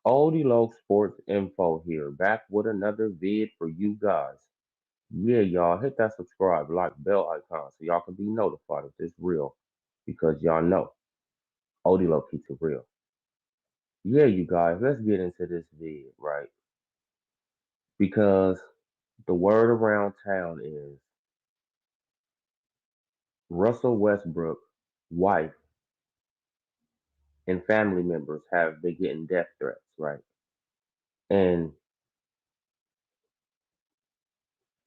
Sports Info here, back with another vid for you guys. Yeah, y'all, hit that subscribe, like, bell icon so y'all can be notified if this real. Because y'all know, OdeeLoc keeps it real. Yeah, you guys, let's get into this vid, right? Because the word around town is Russell Westbrook, wife, and family members have been getting death threats, right? And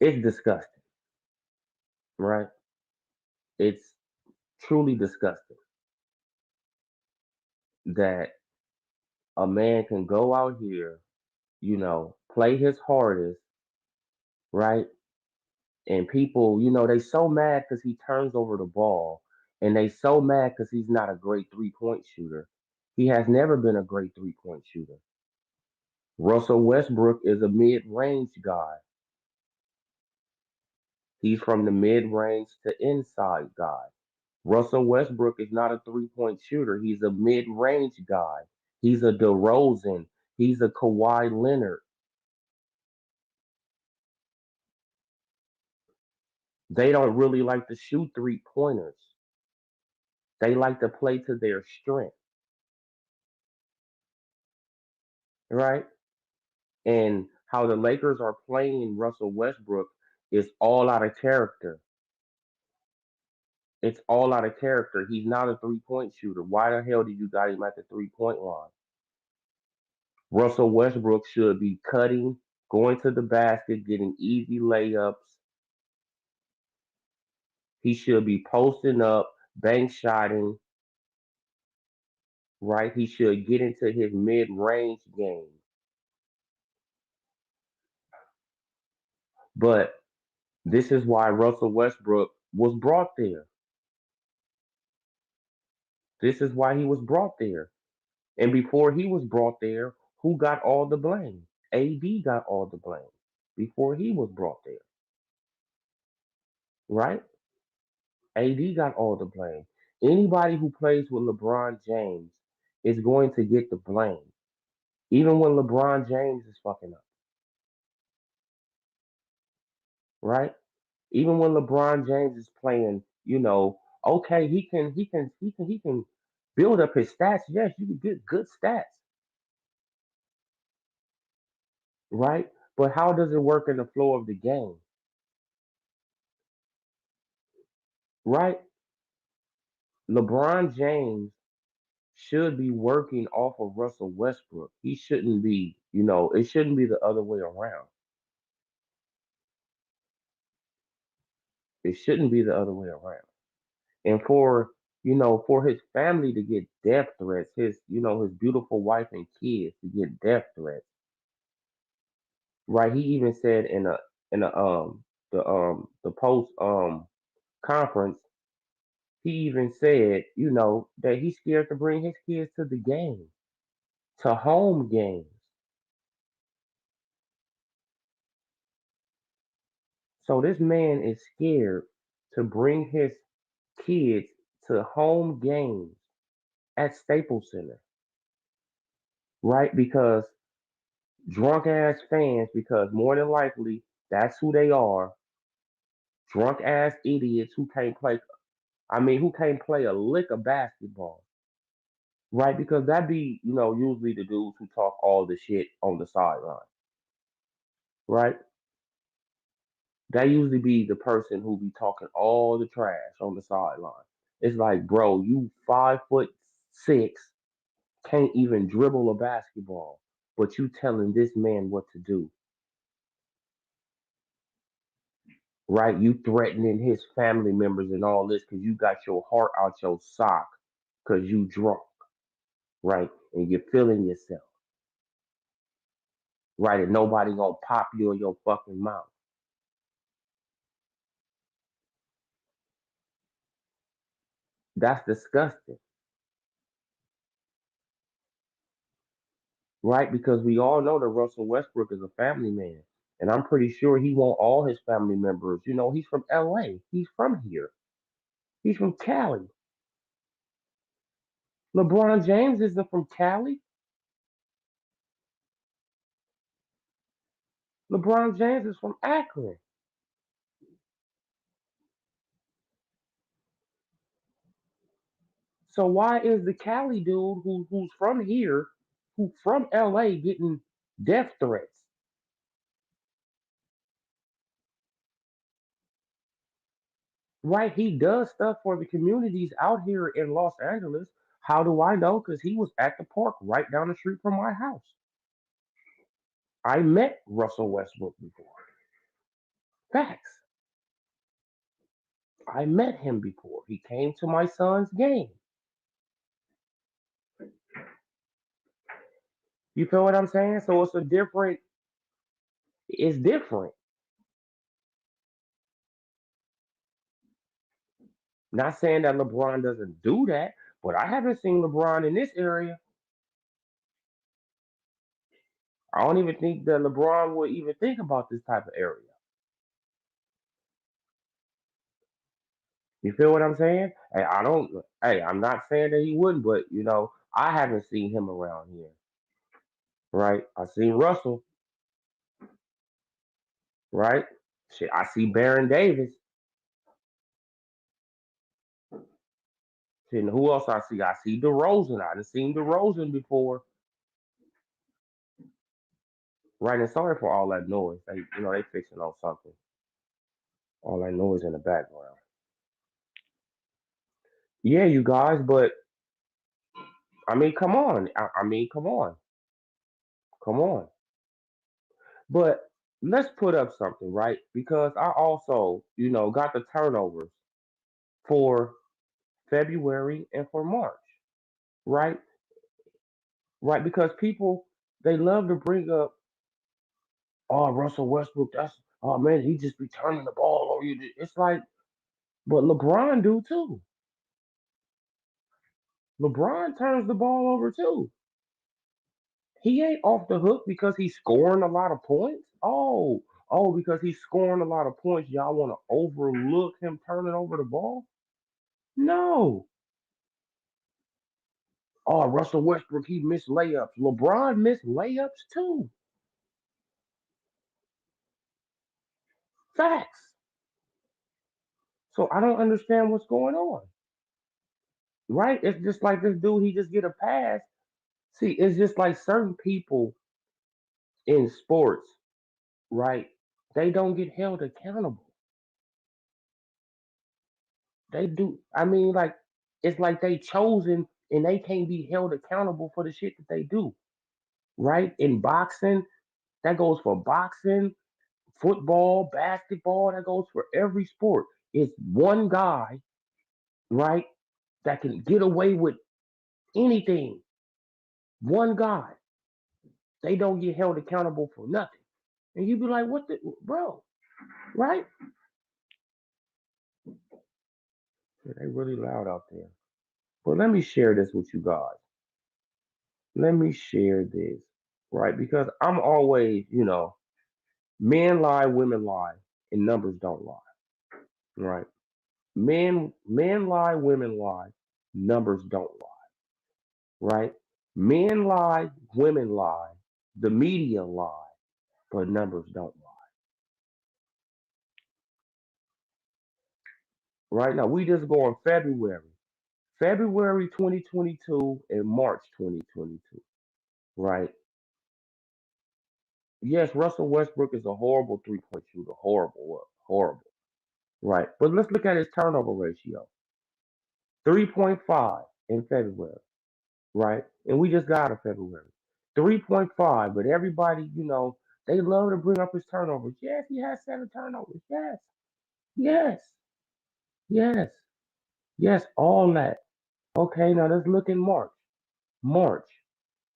it's disgusting, right? It's truly disgusting that a man can go out here, play his hardest, right? And people, they so mad because he turns over the ball, and they so mad because he's not a great 3-point shooter. He has never been a great 3-point shooter. Russell Westbrook is a mid-range guy. He's from the mid-range to inside guy. Russell Westbrook is not a 3-point shooter. He's a mid-range guy. He's a DeRozan. He's a Kawhi Leonard. They don't really like to shoot 3-pointers. They like to play to their strength, right? And how the Lakers are playing Russell Westbrook is all out of character. It's all out of character. He's not a 3-point shooter. Why the hell did you got him at the 3-point line? Russell Westbrook should be cutting, going to the basket, getting easy layups. He should be posting up, bank shotting, right? He should get into his mid range game. But this is why Russell Westbrook was brought there. This is why he was brought there. And before he was brought there, who got all the blame? AD got all the blame before he was brought there, right? AD got all the blame. Anybody who plays with LeBron James is going to get the blame, even when LeBron James is fucking up, right? Even when LeBron James is playing, okay, he can build up his stats. Yes, you can get good stats, right? But how does it work in the flow of the game, right? LeBron James should be working off of Russell Westbrook. He shouldn't be, it shouldn't be the other way around. It shouldn't be the other way around. And for his family to get death threats, his beautiful wife and kids to get death threats, right? He even said in the post conference, he even said, that he's scared to bring his kids to the game, to home games. So this man is scared to bring his kids to home games at Staples Center, right? Because drunk ass fans, because more than likely that's who they are, drunk ass idiots who can't play. I mean, who can't play a lick of basketball, right? Because that be, usually the dudes who talk all the shit on the sideline, right? That usually be the person who be talking all the trash on the sideline. It's like, bro, you 5'6", can't even dribble a basketball, but you telling this man what to do, right? You threatening his family members and all this because you got your heart out your sock because you drunk, right? And you're feeling yourself, right? And nobody gonna pop you in your fucking mouth. That's disgusting, right? Because we all know that Russell Westbrook is a family man. And I'm pretty sure he want all his family members. He's from LA. He's from here. He's from Cali. LeBron James isn't from Cali. LeBron James is from Akron. So why is the Cali dude who's from here, who from LA, getting death threats? Right? He does stuff for the communities out here in Los Angeles. How do I know? Because he was at the park right down the street from my house. I met Russell Westbrook before. Facts. I met him before. He came to my son's game. You feel what I'm saying? So it's different. Not saying that LeBron doesn't do that, but I haven't seen LeBron in this area. I don't even think that LeBron would even think about this type of area. You feel what I'm saying? Hey, I don't. Hey, I'm not saying that he wouldn't, but I haven't seen him around here. Right? I seen Russell. Right? Shit, I see Baron Davis. Shit, and who else I see? I see DeRozan. I done seen DeRozan before. Right? And sorry for all that noise. They fixing on something. All that noise in the background. Yeah, you guys, but I mean, come on. I mean, come on. Come on. But let's put up something, right? Because I also, got the turnovers for February and for March, right? Right, because people they love to bring up, oh, Russell Westbrook, that's oh man, he just be turning the ball over you. It's like, but LeBron do too. LeBron turns the ball over too. He ain't off the hook because he's scoring a lot of points. Oh, because he's scoring a lot of points, y'all want to overlook him turning over the ball? No. Oh, Russell Westbrook, he missed layups. LeBron missed layups too. Facts. So I don't understand what's going on. Right? It's just like this dude, he just get a pass. See, it's just like certain people in sports, right? They don't get held accountable. They do. I mean, like, it's like they chosen and they can't be held accountable for the shit that they do. Right? In boxing, that goes for boxing, football, basketball, that goes for every sport. It's one guy, right, that can get away with anything. One guy. They don't get held accountable for nothing. And you be like, what the bro? Right? Yeah, they really loud out there. But let me share this with you guys. Let me share this. Right? Because I'm always, men lie, women lie, and numbers don't lie. Right? Men lie, women lie, numbers don't lie. Right? Men lie, women lie, the media lie, but numbers don't lie. Right now, we just go on February. February 2022 and March 2022. Right? Yes, Russell Westbrook is a horrible 3-point shooter. Horrible. Horrible. Right. But let's look at his turnover ratio. 3.5 in February. Right? And we just got out of February. 3.5, but everybody, they love to bring up his turnovers. Yes, he has 7 turnovers. Yes. Yes. Yes. Yes, all that. Okay, now let's look in March. March.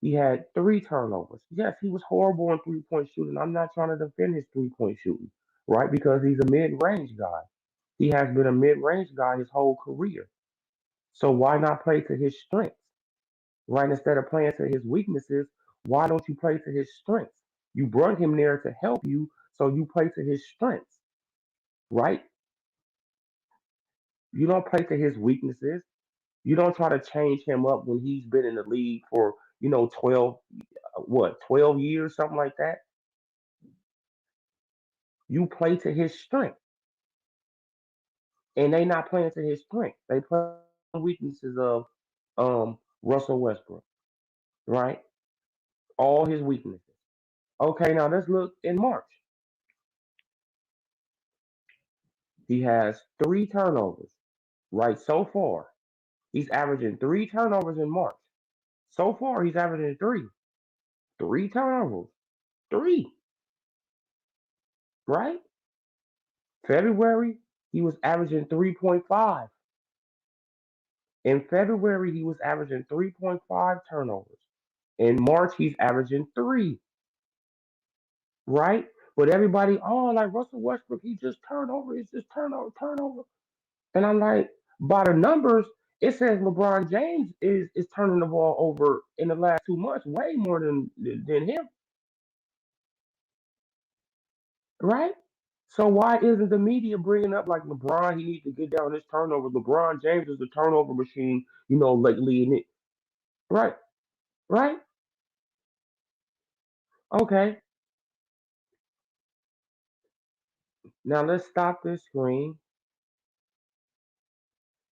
He had 3 turnovers. Yes, he was horrible in 3-point shooting. I'm not trying to defend his 3-point shooting, right? Because he's a mid range guy. He has been a mid range guy his whole career. So why not play to his strengths, right? Instead of playing to his weaknesses, why don't you play to his strengths? You brought him there to help you, so you play to his strengths, right? You don't play to his weaknesses. You don't try to change him up when he's been in the league for, 12, what, 12 years, something like that. You play to his strength, and they not playing to his strength. They play the weaknesses of Russell Westbrook, right? All his weaknesses. Okay, now let's look in March. He has 3 turnovers, right? So far, he's averaging 3 turnovers in March. So far, he's averaging three. 3 turnovers. Three, right? February, he was averaging 3.5. In February, he was averaging 3.5 turnovers. In March, he's averaging three, right? But everybody, oh, like Russell Westbrook, he just turnover, it's just turnover, turnover. And I'm like, by the numbers, it says LeBron James is turning the ball over in the last 2 months way more than him, right? So why isn't the media bringing up like LeBron? He needs to get down his turnover. LeBron James is the turnover machine, lately in it. Right, right, okay. Now let's stop this screen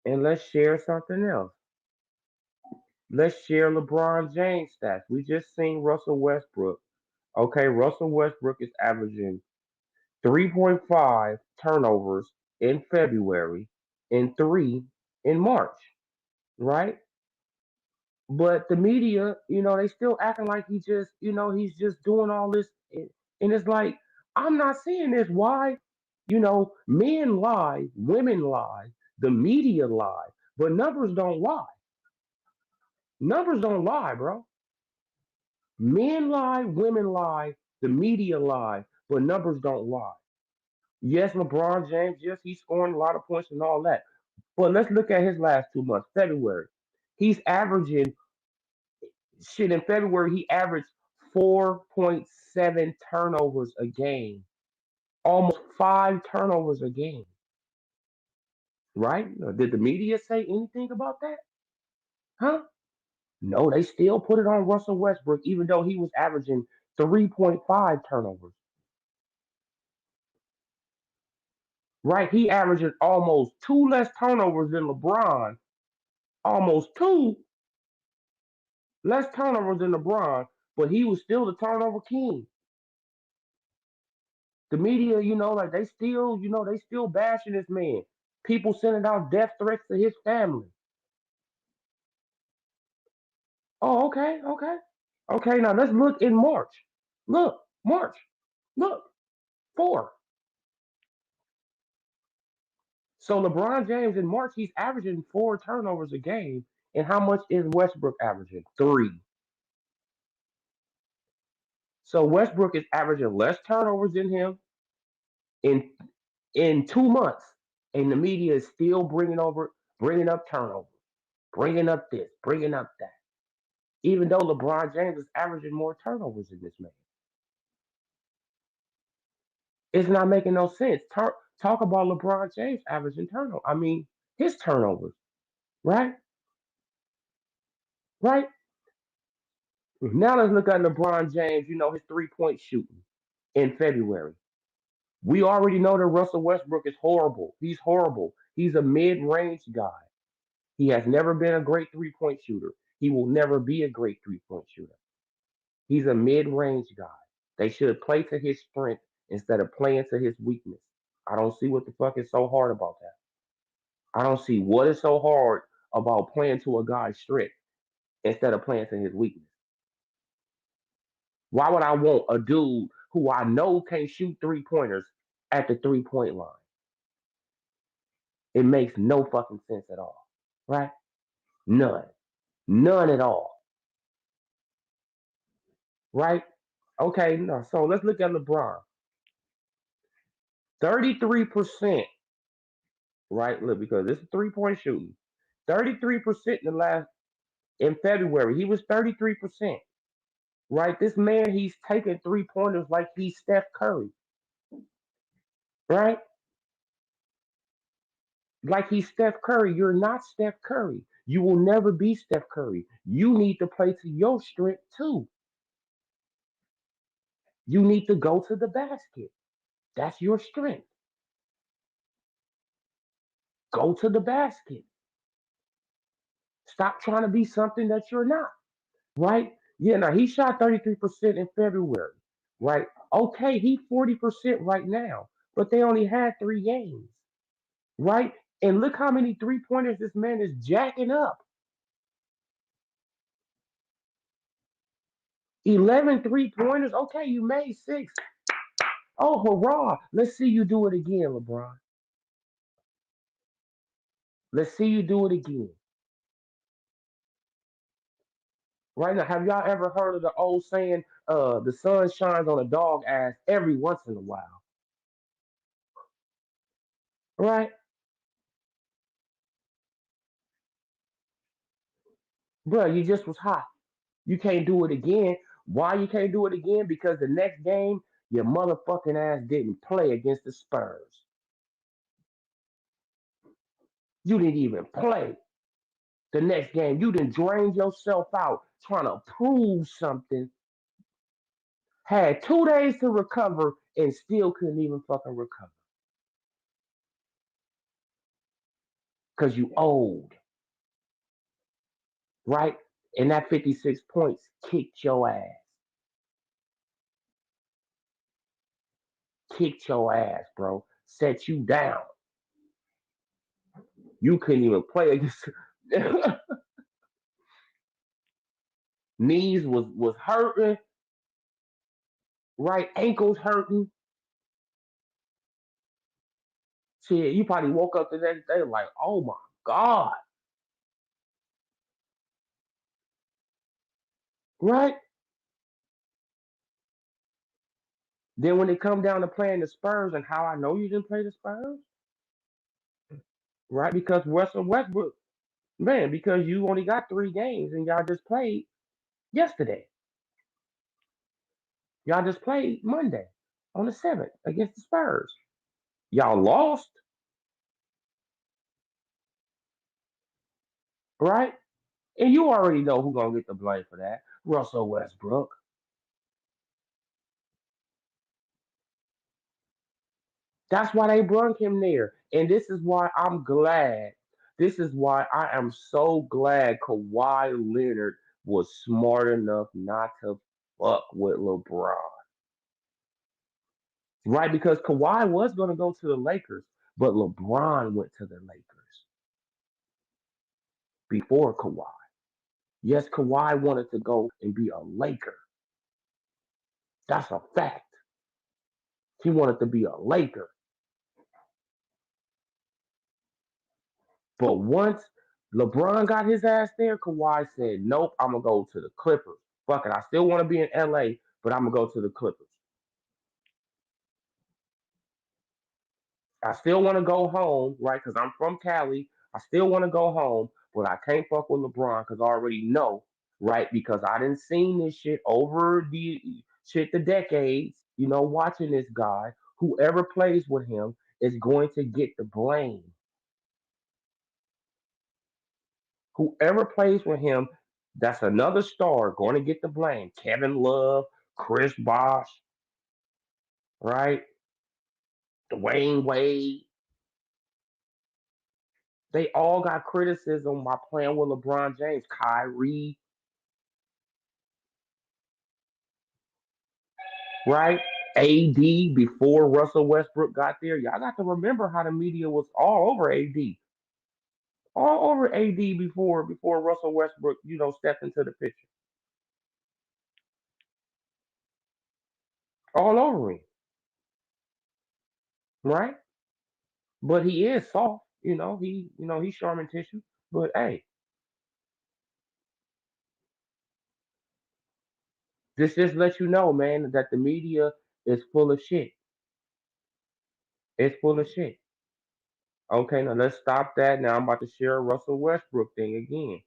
and let's share something else. Let's share LeBron James stats. We just seen Russell Westbrook. Okay, Russell Westbrook is averaging 3.5 turnovers in February and three in March, right? But the media, they still acting like he's just doing all this. And it's like, I'm not seeing this. Why? Men lie, women lie, the media lie, but numbers don't lie. Numbers don't lie, bro. Men lie, women lie, the media lie, but numbers don't lie. Yes, LeBron James, yes, he's scoring a lot of points and all that. But let's look at his last 2 months. February. He's averaging shit in February, he averaged 4.7 turnovers a game. Almost 5 turnovers a game. Right? Did the media say anything about that? Huh? No, they still put it on Russell Westbrook, even though he was averaging 3.5 turnovers. Right? He averaging almost two less turnovers than LeBron. Almost two less turnovers than LeBron, but he was still the turnover king. The media, like they still bashing this man. People sending out death threats to his family. Oh, okay, okay. Okay, now let's look in March. Look, March. Look, 4. So LeBron James in March, he's averaging 4 turnovers a game. And how much is Westbrook averaging? 3. So Westbrook is averaging less turnovers than him in 2 months. And the media is still bringing up turnovers, bringing up this, bringing up that. Even though LeBron James is averaging more turnovers than this man. It's not making no sense. Talk about LeBron James averaging turnover. I mean, his turnovers, right? Right? Now let's look at LeBron James, his 3-point shooting in February. We already know that Russell Westbrook is horrible. He's horrible. He's a mid range guy. He has never been a great 3-point shooter. He will never be a great 3-point shooter. He's a mid range guy. They should play to his strength instead of playing to his weakness. I don't see what the fuck is so hard about that. I don't see what is so hard about playing to a guy's strength instead of playing to his weakness. Why would I want a dude who I know can shoot 3 pointers at the 3-point line? It makes no fucking sense at all. Right? None. None at all. Right? Okay, no. So let's look at LeBron. 33%, right? Look, because this is 3-point shooting. 33% in February. He was 33%. Right? This man, he's taking 3 pointers like he's Steph Curry. Right? Like he's Steph Curry. You're not Steph Curry. You will never be Steph Curry. You need to play to your strength too. You need to go to the basket. That's your strength. Go to the basket. Stop trying to be something that you're not. Right? Yeah, now he shot 33% in February. Right? Okay, he 40% right now. But they only had 3 games. Right? And look how many 3 pointers this man is jacking up. 11 3 pointers. Okay, you made 6. Oh, hurrah. Let's see you do it again, LeBron. Let's see you do it again. Right now, have y'all ever heard of the old saying, the sun shines on a dog ass every once in a while? Right? Bro, you just was hot. You can't do it again. Why you can't do it again? Because the next game, your motherfucking ass didn't play against the Spurs. You didn't even play the next game. You didn't drain yourself out trying to prove something. Had 2 days to recover and still couldn't even fucking recover. Because you old, right? And that 56 points kicked your ass. Kicked your ass, bro. Set you down. You couldn't even play against. Knees was hurting, right? Ankles hurting. Shit, you probably woke up the next day like, oh my God, right? Then when it come down to playing the Spurs and how I know you didn't play the Spurs, right? Because Russell Westbrook, man, because you only got 3 games and y'all just played yesterday. Y'all just played Monday on the 7th against the Spurs. Y'all lost, right? And you already know who's gonna get the blame for that. Russell Westbrook. That's why they brought him there. And this is why I'm glad. This is why I am so glad Kawhi Leonard was smart enough not to fuck with LeBron. Right? Because Kawhi was going to go to the Lakers, but LeBron went to the Lakers before Kawhi. Yes, Kawhi wanted to go and be a Laker. That's a fact. He wanted to be a Laker. But once LeBron got his ass there, Kawhi said, nope, I'm going to go to the Clippers. Fuck it. I still want to be in LA, but I'm going to go to the Clippers. I still want to go home, right? Because I'm from Cali. I still want to go home, but I can't fuck with LeBron because I already know, right? Because I didn't seen this shit over the decades, watching this guy. Whoever plays with him is going to get the blame. Whoever plays with him, that's another star going to get the blame. Kevin Love, Chris Bosh, right? Dwayne Wade. They all got criticism by playing with LeBron James. Kyrie, right? AD before Russell Westbrook got there. Y'all got to remember how the media was all over AD. All over AD before Russell Westbrook, stepped into the picture. All over him, right? But he is soft, he's Charmin tissue. But hey, this just lets you know, man, that the media is full of shit. It's full of shit. Okay, now let's stop that. Now I'm about to share a Russell Westbrook thing again,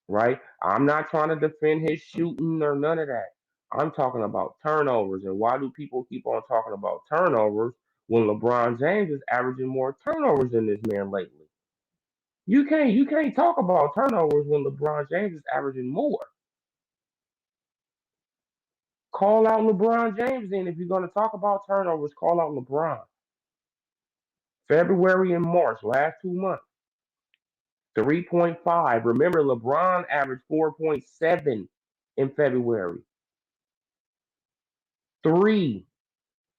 right? I'm not trying to defend his shooting or none of that. I'm talking about turnovers. And why do people keep on talking about turnovers when LeBron James is averaging more turnovers than this man lately? You can't talk about turnovers when LeBron James is averaging more. Call out LeBron James then. If you're going to talk about turnovers, call out LeBron. February and March, last 2 months, 3.5. Remember, LeBron averaged 4.7 in February. Three.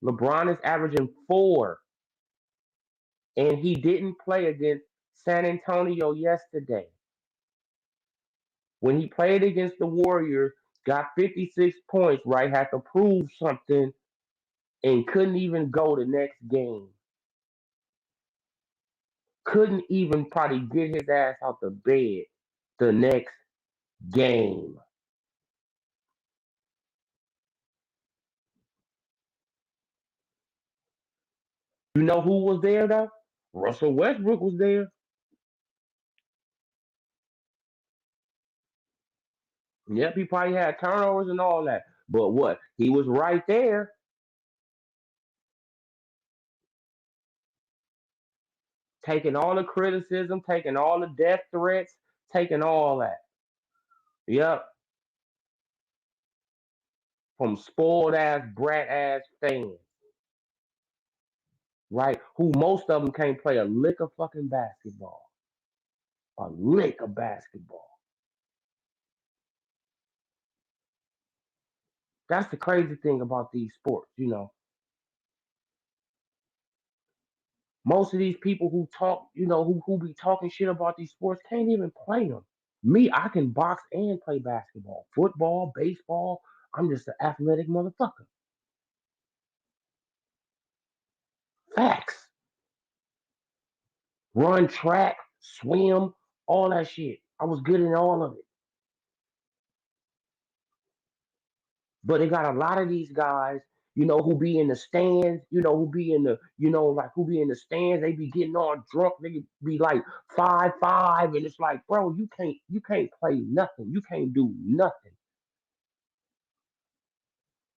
LeBron is averaging 4. And he didn't play against San Antonio yesterday. When he played against the Warriors, got 56 points, right? Had to prove something and couldn't even go the next game. Couldn't even probably get his ass out the bed the next game. You know who was there though? Russell Westbrook was there. Yep, he probably had turnovers and all that. But what? He was right there, taking all the criticism, taking all the death threats, taking all that. Yep, from spoiled ass, brat ass fans, right? Who most of them can't play a lick of fucking basketball. A lick of basketball. That's the crazy thing about these sports. Most of these people who talk, who be talking shit about these sports can't even play them. Me, I can box and play basketball, football, baseball. I'm just an athletic motherfucker. Facts. Run track, swim, all that shit. I was good in all of it. But they got a lot of these guys, who be in the stands, who be in the, like who be in the stands, they be getting all drunk, they be like 5'5", and it's like, bro, you can't play nothing. You can't do nothing.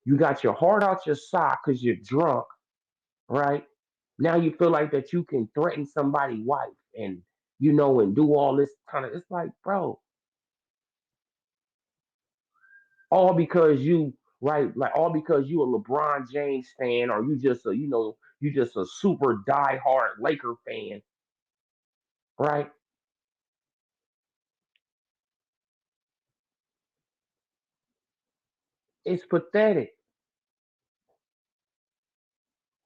You got your heart out your sock because you're drunk, right? Now you feel like that you can threaten somebody's wife and do all this kind of, it's like, bro, all because you right, like all because you a LeBron James fan, or you just a super diehard Laker fan, right? It's pathetic.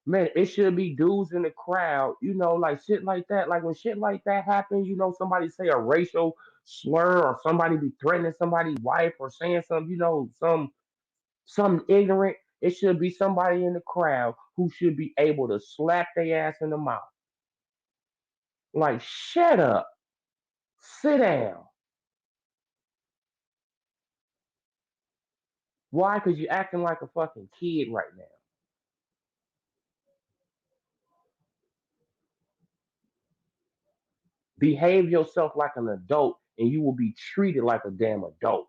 Man, it should be dudes in the crowd, like shit like that. Like when shit like that happens, somebody say a racial slur or somebody be threatening somebody's wife or saying something, some ignorant. It should be somebody in the crowd who should be able to slap their ass in the mouth. Like, shut up, sit down. Why? Because you're acting like a fucking kid right now. Behave yourself like an adult and you will be treated like a damn adult.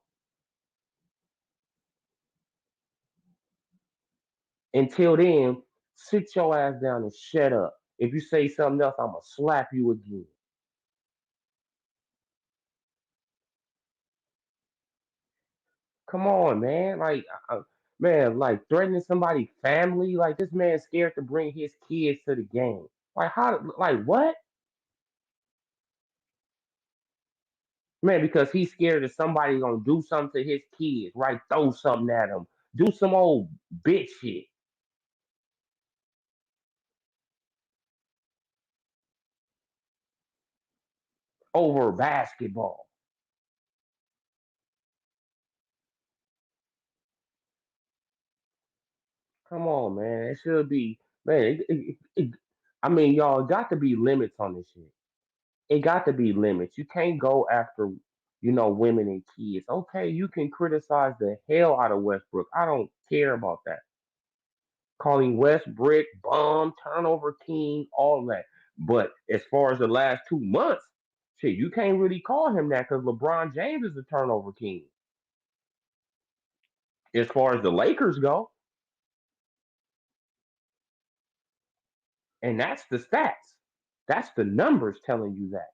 Until then, sit your ass down and shut up. If you say something else, I'm going to slap you again. Come on, man. Man, like threatening somebody's family. Like this man's scared to bring his kids to the game. Like, how, like, what? Man, because he's scared that somebody gonna do something to his kids, right? Throw something at him. Do some old bitch shit over basketball. Come on, man. It should be, man. I mean, y'all got to be limits on this shit. It got to be limits. You can't go after, women and kids. Okay, you can criticize the hell out of Westbrook. I don't care about that. Calling Westbrook bum, turnover king, all that. But as far as the last 2 months, shit, you can't really call him that because LeBron James is the turnover king. As far as the Lakers go, and that's the stats. That's the numbers telling you that.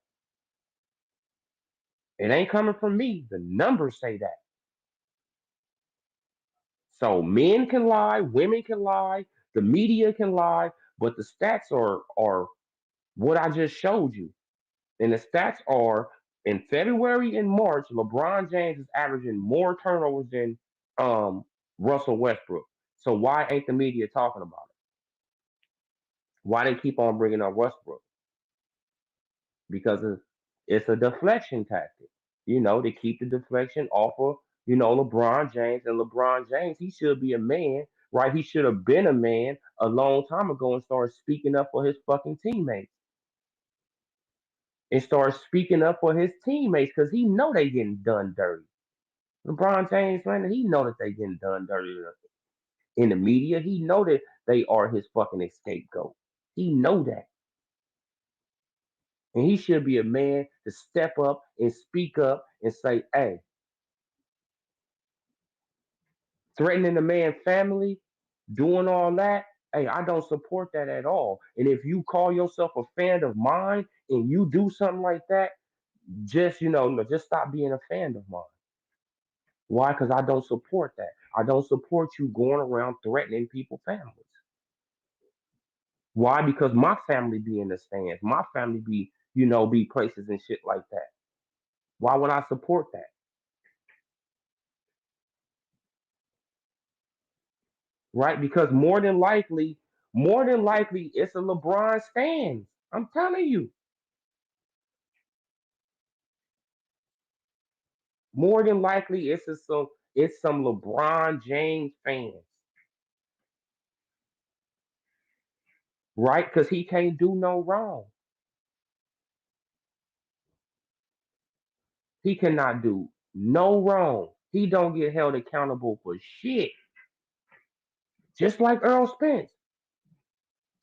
It ain't coming from me. The numbers say that. So men can lie, women can lie, the media can lie, but the stats are what I just showed you. And the stats are in February and March, LeBron James is averaging more turnovers than um, Russell Westbrook. So why ain't the media talking about it? Why they keep on bringing up Westbrook? Because it's a deflection tactic. To keep the deflection off of LeBron James. And LeBron James, he should be a man, right? He should have been a man a long time ago and started speaking up for his fucking teammates and start speaking up for his teammates because he know they getting done dirty. LeBron James, man, he know that they getting done dirty in the media. He know that they are his fucking scapegoat. He know that. And he should be a man to step up and speak up and say, hey, threatening the man's family, doing all that, hey, I don't support that at all. And if you call yourself a fan of mine and you do something like that, just stop being a fan of mine. Why? Because I don't support that. I don't support you going around threatening people's families. Why? Because my family be in the stands. My family be places and shit like that. Why would I support that? Right? Because more than likely, it's a LeBron stands. I'm telling you, more than likely, it's some LeBron James fans, right? Because he can't do no wrong. He cannot do no wrong. He don't get held accountable for shit. Just like Earl Spence.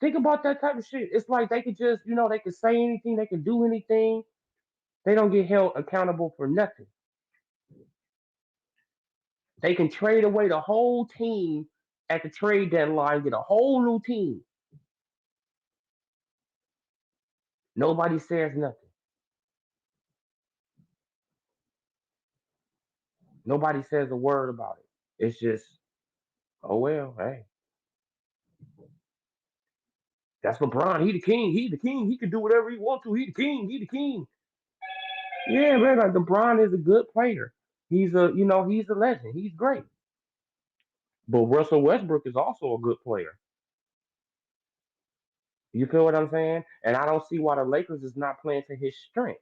Think about that type of shit. It's like they could just, they could say anything, they could do anything. They don't get held accountable for nothing. They can trade away the whole team at the trade deadline, get a whole new team. Nobody says nothing. Nobody says a word about it. It's just, oh well, hey, that's LeBron. He the king. He the king. He can do whatever he wants to. He the king. He the king. Yeah, man. Like LeBron is a good player. He's a legend. He's great. But Russell Westbrook is also a good player. You feel what I'm saying? And I don't see why the Lakers is not playing to his strength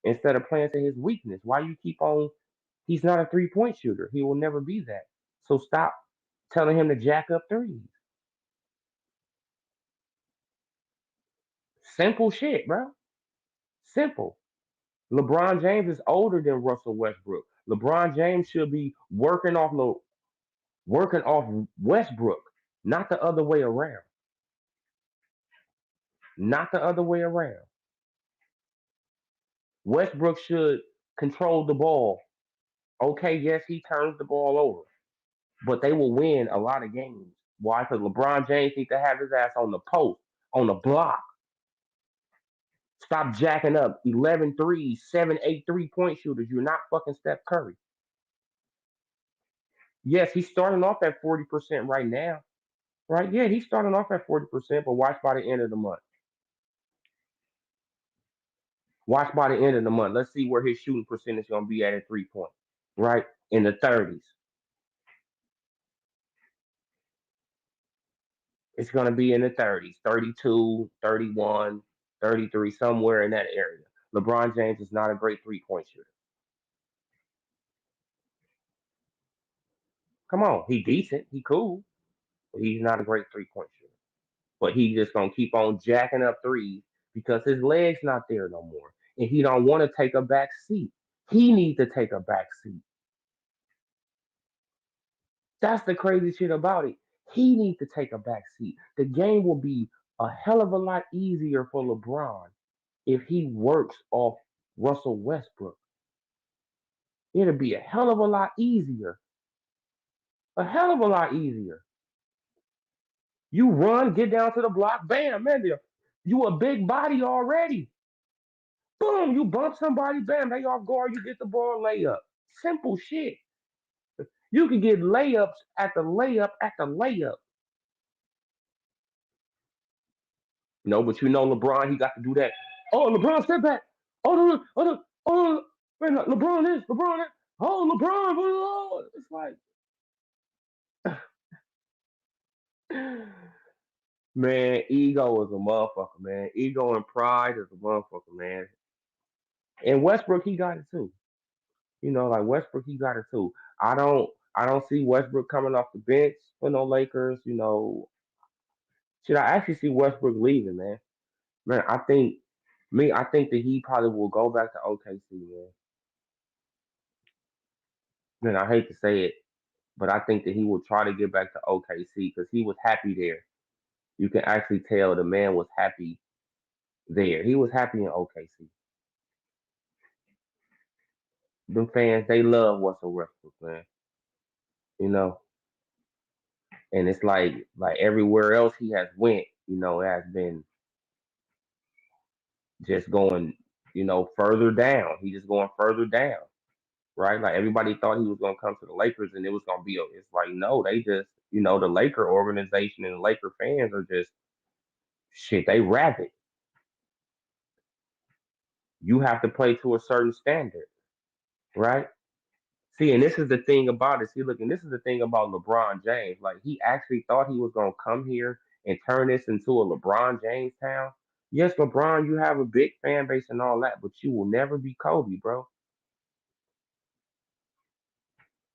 instead of playing to his weakness. Why you keep on? He's not a 3-point shooter. He will never be that. So stop telling him to jack up threes. Simple shit, bro. Simple. LeBron James is older than Russell Westbrook. LeBron James should be working off Westbrook, not the other way around. Not the other way around. Westbrook should control the ball. Okay, yes, he turns the ball over, but they will win a lot of games. Why? Because LeBron James needs to have his ass on the post, on the block. Stop jacking up 11 threes, 7, 8 3-point shooters. You're not fucking Steph Curry. Yes, he's starting off at 40% right now. Right? Yeah, he's starting off at 40%, but watch by the end of the month. Watch by the end of the month. Let's see where his shooting percentage is going to be at 3 point. Right? In the 30s. It's going to be in the 30s, 32, 31, 33, somewhere in that area. LeBron James is not a great 3-point shooter. Come on, he decent, he cool, but he's not a great 3-point shooter. But he just gonna keep on jacking up threes because his legs not there no more, and he don't want to take a back seat. He needs to take a back seat. That's the crazy shit about it. He needs to take a back seat. The game will be a hell of a lot easier for LeBron if he works off Russell Westbrook. It'll be a hell of a lot easier. A hell of a lot easier. You run, get down to the block, bam, man. You a big body already. Boom, you bump somebody, bam, they off guard, you get the ball layup. Simple shit. You can get layups at the layup at the layup. No, but you know LeBron, he got to do that. Oh, LeBron, step back. Oh, no, oh, no, oh, man, LeBron is, LeBron is. Oh, LeBron, oh, it's like, man, ego is a motherfucker, man. Ego and pride is a motherfucker, man. And Westbrook, he got it too. Like Westbrook, he got it too. I don't see Westbrook coming off the bench for no Lakers. Should I actually see Westbrook leaving, man? Man, I think that he probably will go back to OKC, man. Man, I hate to say it, but I think that he will try to get back to OKC because he was happy there. You can actually tell the man was happy there. He was happy in OKC. Them fans, they love Russell Westbrook, man. You know, and it's like everywhere else he has went, it has been just going, further down. He just going further down, right? Like everybody thought he was gonna come to the Lakers and it was gonna be. It's like no, they just, the Laker organization and the Laker fans are just shit. They rabid. You have to play to a certain standard, right? See, and this is the thing about it. See, look, and this is the thing about LeBron James. Like, he actually thought he was gonna come here and turn this into a LeBron James town. Yes, LeBron, you have a big fan base and all that, but you will never be Kobe, bro.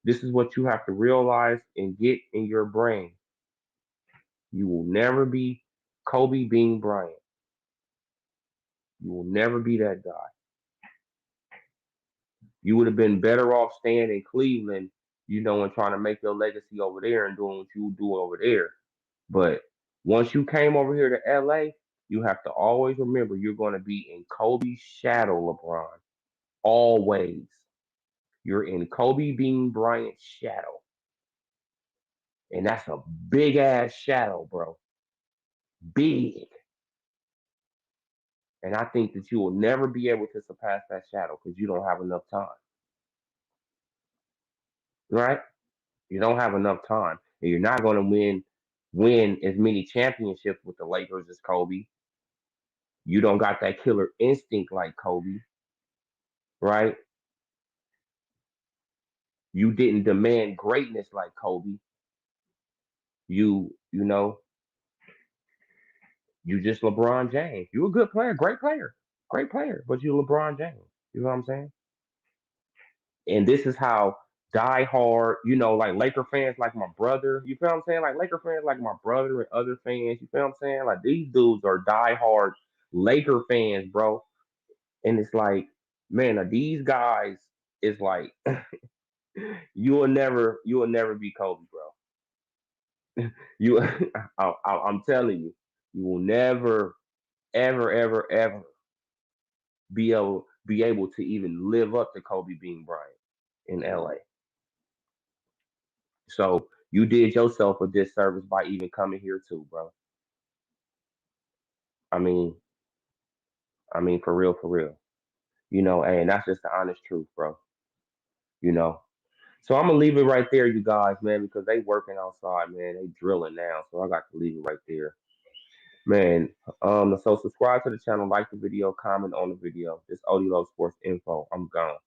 This is what you have to realize and get in your brain. You will never be Kobe Bean Bryant. You will never be that guy. You would have been better off staying in Cleveland, and trying to make your legacy over there and doing what you do over there. But once you came over here to LA, you have to always remember you're going to be in Kobe's shadow, LeBron. Always. You're in Kobe Bean Bryant's shadow. And that's a big ass shadow, bro. Big. And I think that you will never be able to surpass that shadow because you don't have enough time. Right? You don't have enough time. And you're not going to win as many championships with the Lakers as Kobe. You don't got that killer instinct like Kobe, right? You didn't demand greatness like Kobe. You just LeBron James. You a good player, great player, but you LeBron James. You know what I'm saying? And this is how die hard, like Laker fans like my brother. You feel what I'm saying? Like Laker fans like my brother and other fans. You feel what I'm saying? Like these dudes are die hard Laker fans, bro. And it's like, man, these guys is like you will never be Kobe, bro. You, I'm telling you, you will never, ever, ever, ever be able to even live up to Kobe Bean Bryant in LA. So you did yourself a disservice by even coming here too, bro. I mean, for real, for real. And that's just the honest truth, bro. You know. So I'm gonna leave it right there, you guys, man, because they working outside, man. They drilling now, so I got to leave it right there. Man, so subscribe to the channel, like the video, comment on the video. This OdeeLoc Sports Info. I'm gone.